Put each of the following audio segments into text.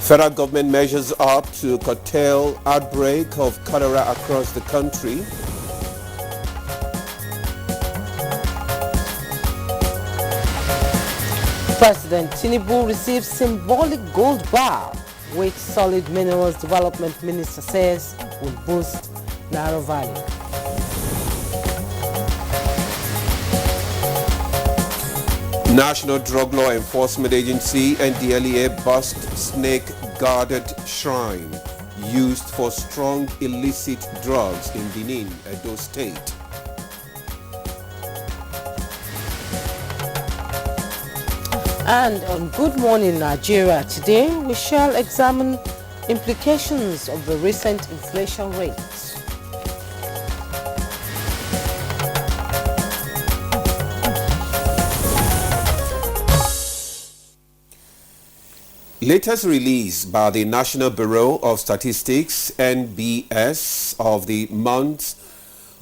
Federal government measures up to curtail outbreak of cholera across the country. President Tinubu receives symbolic gold bar, which Solid Minerals Development Minister says will boost Naira value. National Drug Law Enforcement Agency NDLEA bust snake-guarded shrine used for strong illicit drugs in Benin, Edo State. And on Good Morning Nigeria today, we shall examine implications of the recent inflation rates. Latest release by the National Bureau of Statistics (NBS) of the month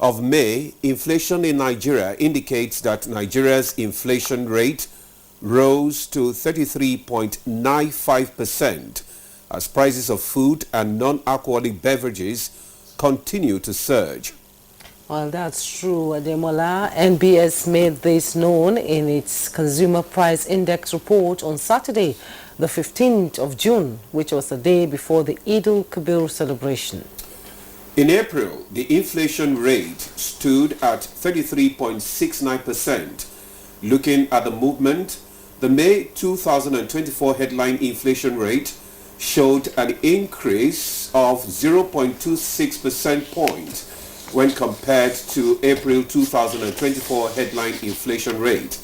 of May, inflation in Nigeria indicates that Nigeria's inflation rate rose to 33.95% as prices of food and non-alcoholic beverages continue to surge. Well, that's true, Ademola. NBS made this known in its Consumer Price Index report on Saturday, the 15th of June, which was the day before the Eid al-Kabir celebration. In April, the inflation rate stood at 33.69%. Looking at the movement, the May 2024 headline inflation rate showed an increase of 0.26 percent points when compared to April 2024 headline inflation rate,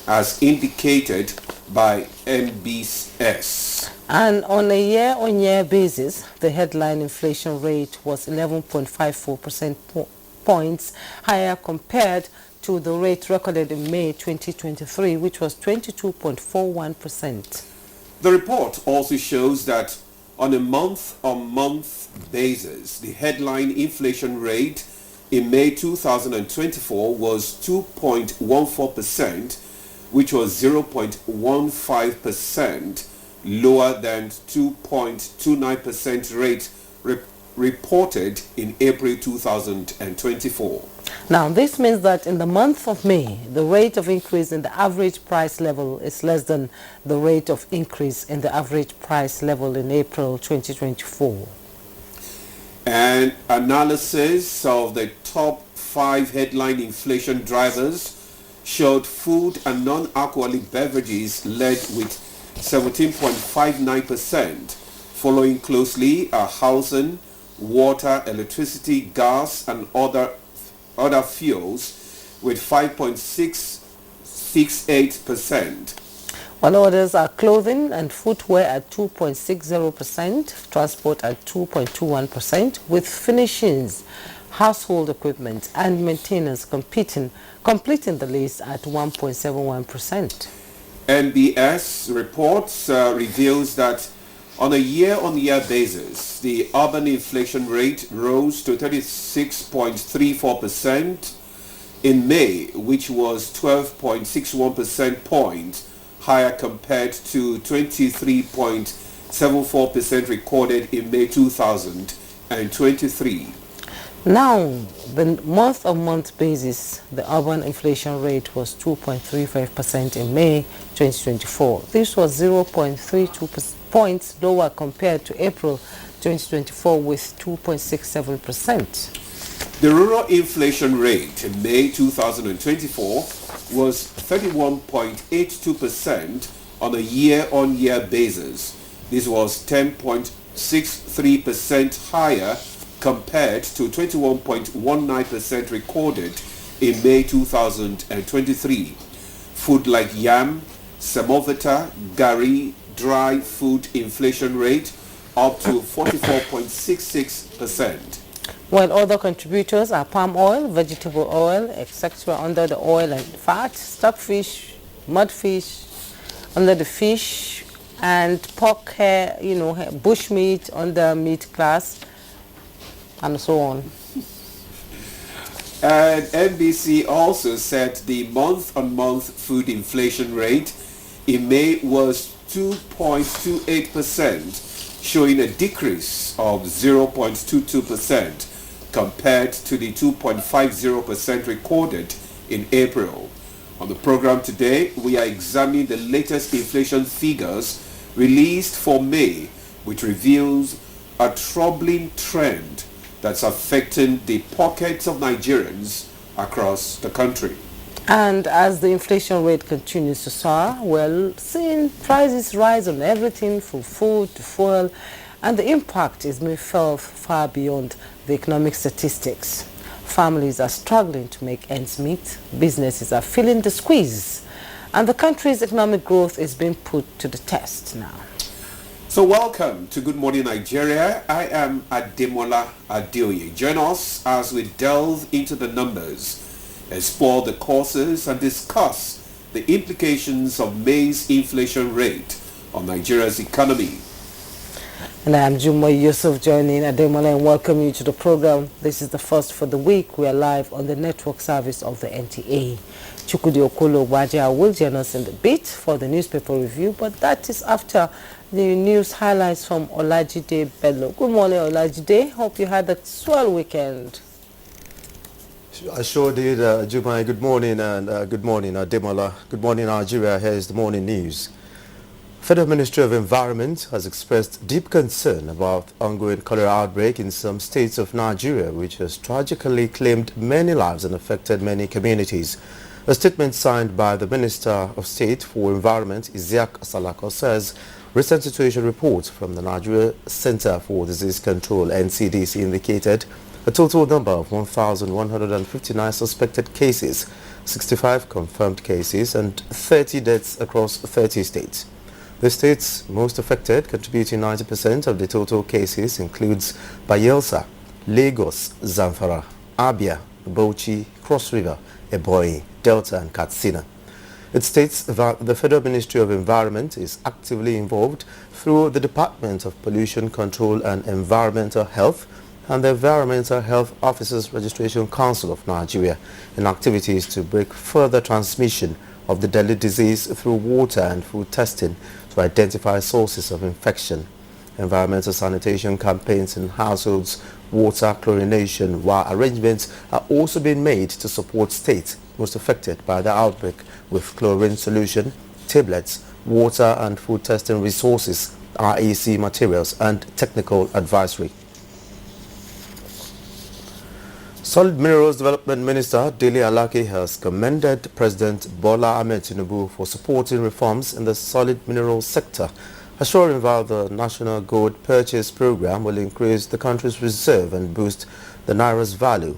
as indicated by NBS. And on a year-on-year basis, the headline inflation rate was 11.54% points higher compared to the rate recorded in May 2023, which was 22.41%. The report also shows that on a month-on-month basis, the headline inflation rate in May 2024 was 2.14%, which was 0.15% lower than 2.29% rate reported in April 2024. Now, this means that in the month of May, the rate of increase in the average price level is less than the rate of increase in the average price level in April 2024. An analysis of the top 5 headline inflation drivers showed food and non-alcoholic beverages led with 17.59%, following closely are housing, water, electricity, gas, and other fuels with 5.668%. While others are clothing and footwear at 2.60%, transport at 2.21%, with finishings, household equipment, and maintenance completing the list at 1.71%. NBS reports reveals that on a year-on-year basis, the urban inflation rate rose to 36.34% in May, which was 12.61% points higher compared to 23.74% recorded in May 2023. Now, the month-on-month basis, the urban inflation rate was 2.35% in May 2024. This was 0.32 points lower compared to April 2024 with 2.67%. The rural inflation rate in May 2024 was 31.82% on a year-on-year basis. This was 10.63% higher compared to 21.19% recorded in May 2023. Food like yam, semovita, gari, dry food inflation rate up to 44.66%. While other contributors are palm oil, vegetable oil, etc. under the oil and fat, stockfish, mudfish under the fish, and pork hair, bushmeat under meat class, and so on. And NBC also said the month-on-month food inflation rate in May was 2.28%, showing a decrease of 0.22% compared to the 2.50% recorded in April. On the program today, we are examining the latest inflation figures released for May, which reveals a troubling trend that's affecting the pockets of Nigerians across the country. And as the inflation rate continues to soar, we're seeing prices rise on everything from food to fuel, and the impact is being felt far beyond the economic statistics. Families are struggling to make ends meet, businesses are feeling the squeeze, and the country's economic growth is being put to the test now. So welcome to Good Morning Nigeria. I am Ademola Adeoye. Join us as we delve into the numbers, explore the causes and discuss the implications of May's inflation rate on Nigeria's economy. And I am Juma Yusuf joining Ademola and welcome you to the program. This is the first for the week. We are live on the network service of the NTA. Chukudi Okolo Waja will join us in the bit for the newspaper review, but that is after the news highlights from Olajide Bello. Good morning, Olajide. Hope you had a swell weekend. I sure did, Jumai. Good morning, and good morning, Ademola. Good morning, Nigeria. Here's the morning news. Federal Ministry of Environment has expressed deep concern about ongoing cholera outbreak in some states of Nigeria, which has tragically claimed many lives and affected many communities. A statement signed by the Minister of State for Environment, Isiaq Salako, says recent situation reports from the Nigeria Center for Disease Control, NCDC, indicated a total number of 1,159 suspected cases, 65 confirmed cases, and 30 deaths across 30 states. The states most affected, contributing 90% of the total cases, includes Bayelsa, Lagos, Zamfara, Abia, Bauchi, Cross River, Ebonyi, Delta, and Katsina. It states that the Federal Ministry of Environment is actively involved through the Department of Pollution Control and Environmental Health and the Environmental Health Officers Registration Council of Nigeria in activities to break further transmission of the deadly disease through water and food testing to identify sources of infection, environmental sanitation campaigns in households, water chlorination, while arrangements are also being made to support states most affected by the outbreak with chlorine solution, tablets, water and food testing resources, REC materials, and technical advisory. Solid Minerals Development Minister Dele Alake has commended President Bola Ahmed Tinubu for supporting reforms in the solid minerals sector, assuring that the National Gold Purchase Program will increase the country's reserve and boost the Naira's value.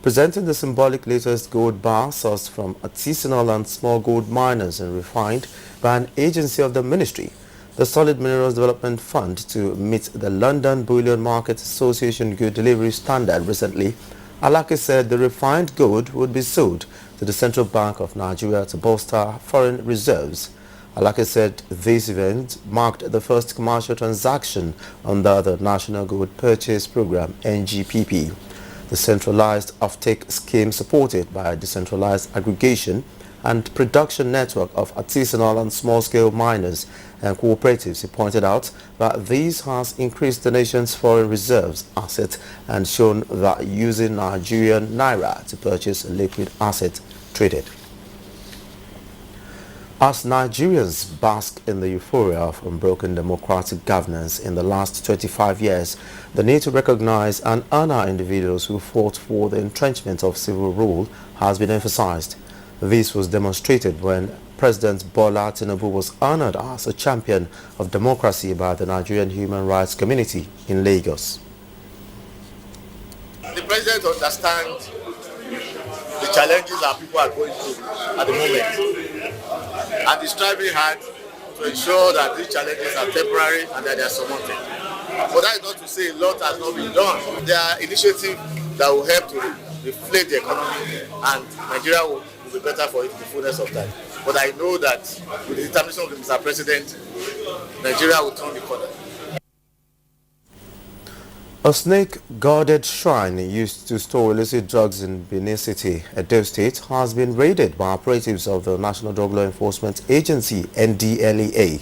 Presenting the symbolic latest gold bar sourced from artisanal and small gold miners and refined by an agency of the ministry, the Solid Minerals Development Fund, to meet the London Bullion Market Association good delivery standard recently, Alake said the refined gold would be sold to the Central Bank of Nigeria to bolster foreign reserves. Alake said this event marked the first commercial transaction under the National Gold Purchase Program, NGPP, the centralized offtake scheme supported by a decentralized aggregation and production network of artisanal and small-scale miners and cooperatives. He pointed out that this has increased the nation's foreign reserves asset and shown that using Nigerian naira to purchase a liquid asset traded. As Nigerians bask in the euphoria of unbroken democratic governance in the last 25 years, the need to recognize and honor individuals who fought for the entrenchment of civil rule has been emphasized. This was demonstrated when President Bola Tinubu was honored as a champion of democracy by the Nigerian human rights community in Lagos. The president understands the challenges that people are going through at the moment, and is striving hard to ensure that these challenges are temporary and that they are surmounted. But that is not to say a lot has not been done. There are initiatives that will help to reflate the economy, and Nigeria will be better for it in the fullness of time. But I know that with the determination of Mr. President, Nigeria will turn the corner. A snake-guarded shrine used to store illicit drugs in Benin City, Edo State, has been raided by operatives of the National Drug Law Enforcement Agency, NDLEA.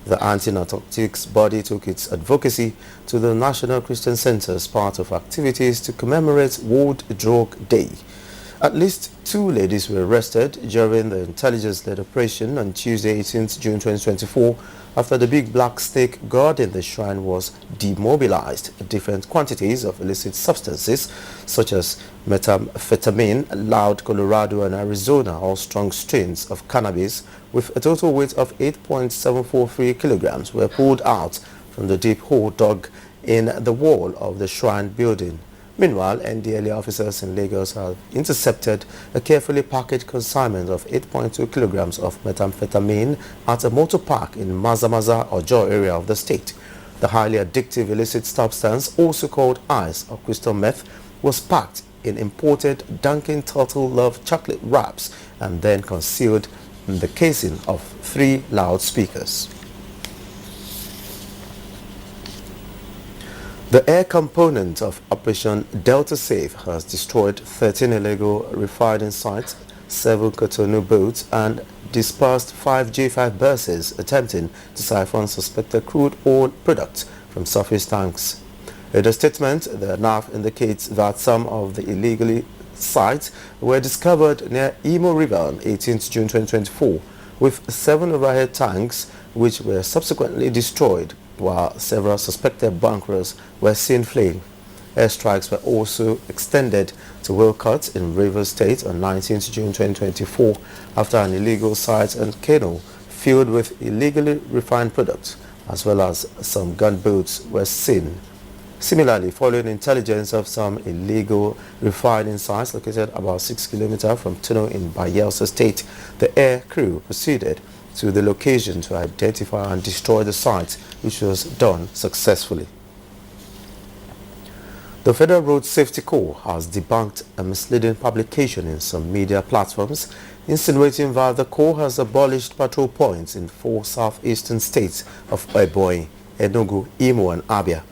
The anti-narcotics body took its advocacy to the National Christian Center as part of activities to commemorate World Drug Day. At least 2 ladies were arrested during the intelligence-led operation on Tuesday, 18th June 2024, after the big black snake guarding the shrine was demobilized. Different quantities of illicit substances such as methamphetamine, loud Colorado and Arizona, all strong strains of cannabis with a total weight of 8.743 kilograms were pulled out from the deep hole dug in the wall of the shrine building. Meanwhile, NDLA officers in Lagos have intercepted a carefully packaged consignment of 8.2 kilograms of methamphetamine at a motor park in Mazamaza, Ojo area of the state. The highly addictive illicit substance, also called ice or crystal meth, was packed in imported Dunkin' Turtle Love chocolate wraps and then concealed in the casing of 3 loudspeakers. The air component of Operation Delta Safe has destroyed 13 illegal refining sites, 7 Cotonou boats, and dispersed 5 J5 buses attempting to siphon suspected crude oil products from surface tanks. In a statement, the NAF indicates that some of the illegal sites were discovered near Imo River on 18th June 2024, with 7 overhead tanks which were subsequently destroyed, while several suspected bunkers were seen fleeing. Airstrikes were also extended to Wilcott in Rivers State on 19th June 2024 after an illegal site and canoe filled with illegally refined products, as well as some gunboats, were seen. Similarly, following intelligence of some illegal refining sites located about 6 kilometers from Tuno in Bayelsa State, the air crew proceeded to the location to identify and destroy the site, which was done successfully. The Federal Road Safety Corps has debunked a misleading publication in some media platforms insinuating that the Corps has abolished patrol points in 4 southeastern states of Ebonyi, Enugu, Imo and Abia.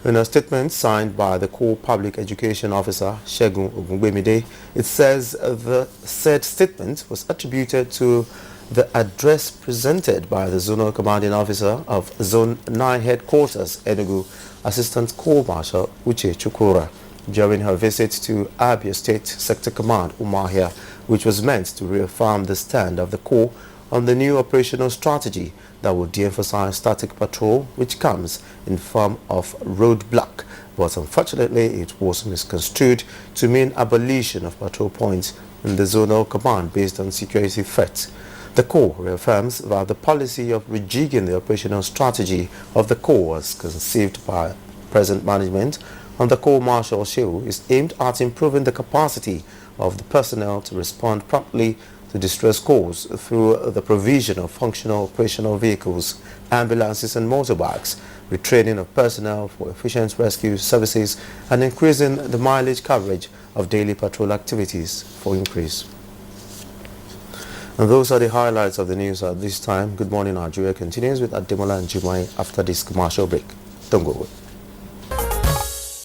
In a statement signed by the Corps Public Education Officer, Segun Ogungbemide, it says the said statement was attributed to the address presented by the Zonal Commanding Officer of Zone 9 Headquarters, Enugu, Assistant Corps Marshal Uche Chukura, during her visit to Abia State Sector Command, Umahia, which was meant to reaffirm the stand of the Corps on the new operational strategy that would de-emphasize static patrol, which comes in form of roadblock, but unfortunately it was misconstrued to mean abolition of patrol points in the zonal command based on security threats. The Corps reaffirms that the policy of rejigging the operational strategy of the Corps as conceived by present management under Corps Marshal Shehu is aimed at improving the capacity of the personnel to respond promptly to distress calls through the provision of functional operational vehicles, ambulances and motorbikes, retraining of personnel for efficient rescue services, and increasing the mileage coverage of daily patrol activities for increase. And those are the highlights of the news at this time. Good morning, Nigeria continues with Ademola and Jumai after this commercial break. Don't go away.